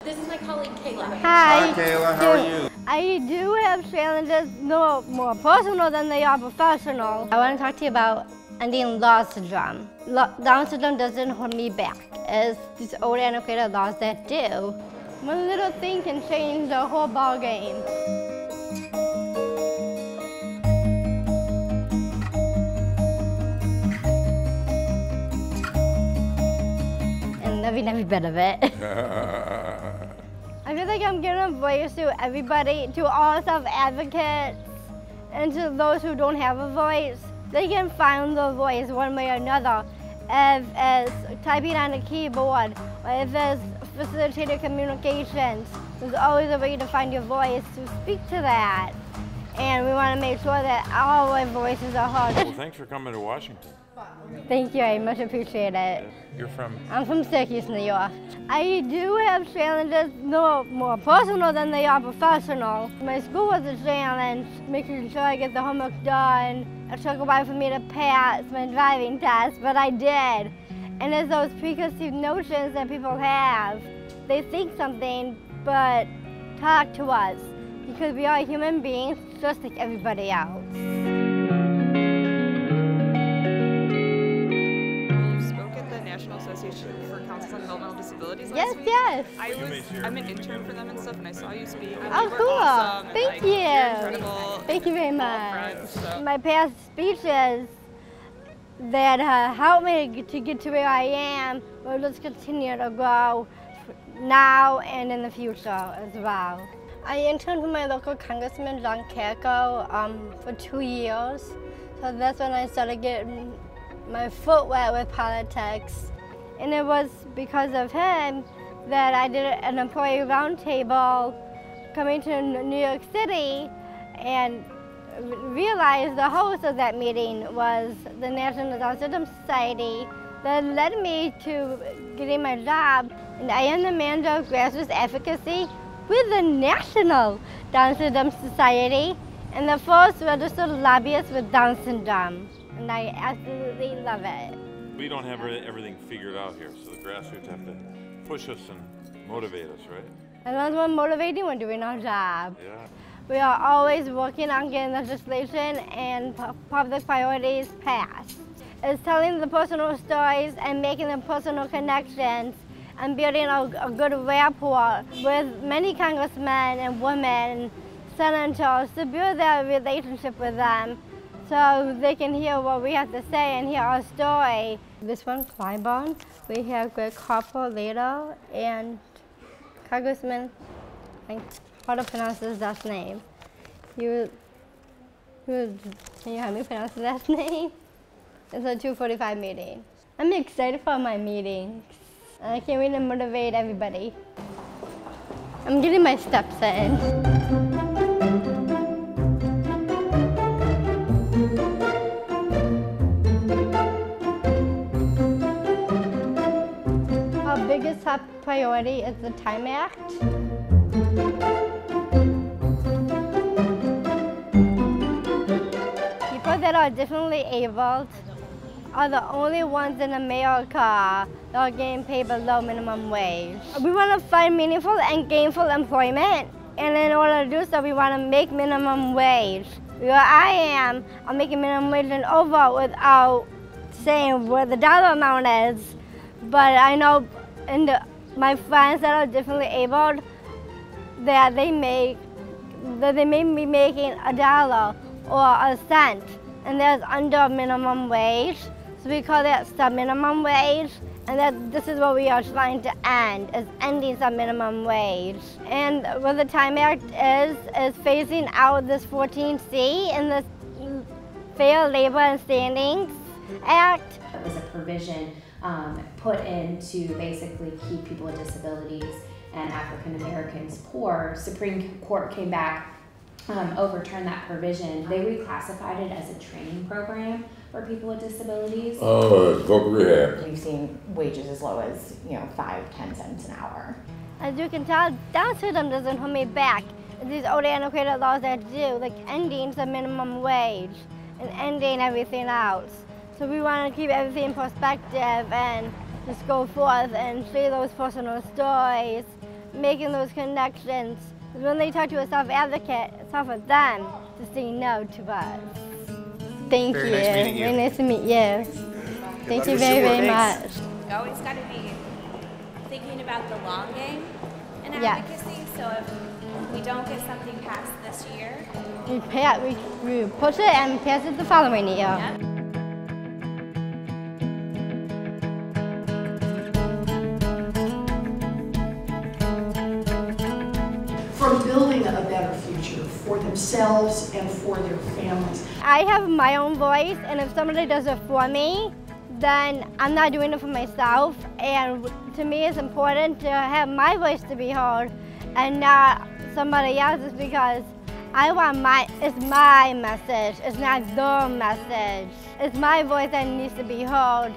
This is my colleague Kayla. Hi. Hi Kayla, how are you? I do have challenges, no more personal than they are professional. I want to talk to you about ending Down syndrome. Down syndrome doesn't hold me back. It's these old antiquated laws that do. One little thing can change the whole ball game. And every bit of it. I feel like I'm giving a voice to everybody, to all self-advocates, and to those who don't have a voice. They can find their voice one way or another. If it's typing on a keyboard, or if it's facilitated communications, there's always a way to find your voice to speak to that. And we want to make sure that all our voices are heard. Well, thanks for coming to Washington. Thank you, I much appreciate it. You're from? I'm from Syracuse, New York. I do have challenges, no more personal than they are professional. My school was a challenge, making sure I get the homework done. It took a while for me to pass my driving test, but I did. And it's those preconceived notions that people have. They think something, but talk to us, because we are human beings just like everybody else. For Councils on Developmental Disabilities Yes, last week. yes. I'm an intern for them and stuff, and I saw you speak. Oh, cool. Awesome, Thank you're you. incredible. Thank you very much. Friends, so. My past speeches that helped me to get to where I am will just continue to grow now and in the future as well. I interned for my local congressman, John Kerko, for 2 years. So that's when I started getting my foot wet with politics. And it was because of him that I did an employee roundtable coming to New York City and realized the host of that meeting was the National Down Syndrome Society that led me to getting my job. And I am the manager of grassroots advocacy with the National Down Syndrome Society and the first registered lobbyist with Down syndrome. And I absolutely love it. We don't have everything figured out here, so the grassroots have to push us and motivate us, right? And that's what motivating when doing our job. Yeah. We are always working on getting legislation and public priorities passed. It's telling the personal stories and making the personal connections and building a good rapport with many congressmen and women, senators, to build that relationship with them so they can hear what we have to say and hear our story. This one, Clyburn, we have Greg Harper later and Congressman, how to pronounce his last name? Can you help me pronounce his last name? It's a 2:45 meeting. I'm excited for my meetings. I can't wait to motivate everybody. I'm getting my steps in. Our biggest top priority is the Time Act. People that are differently abled are the only ones in America that are getting paid below minimum wage. We want to find meaningful and gainful employment, and in order to do so, we want to make minimum wage. Where I am, I'm making minimum wage and over without saying what the dollar amount is, but I know my friends that are differently abled, that they may be making $1 or a cent, and that's under minimum wage. So we call that sub-minimum wage, and this is what we are trying to end, is ending sub-minimum wage. And what the Time Act is phasing out this 14C in the Fair Labor and Standings Act. Is a provision put in to basically keep people with disabilities and African Americans poor. Supreme Court came back, overturned that provision. They reclassified it as a training program for people with disabilities. Voc rehab. We've seen wages as low as 5-10 cents an hour. As you can tell, Down syndrome doesn't hold me back. It's these old antiquated laws that do, like ending the minimum wage and ending everything else. So we want to keep everything in perspective and just go forth and share those personal stories, making those connections. When they talk to a self-advocate, it's tough for them to say no to us. Thank you. Very nice to meet you. Thank you very, very much. You always got to be thinking about the long game in advocacy. So if we don't get something passed this year, we push it and pass it the following year. Yep. From building a better future for themselves and for their families. I have my own voice, and if somebody does it for me, then I'm not doing it for myself. And to me, it's important to have my voice to be heard and not somebody else's, because I want it's my message, it's not their message. It's my voice that needs to be heard.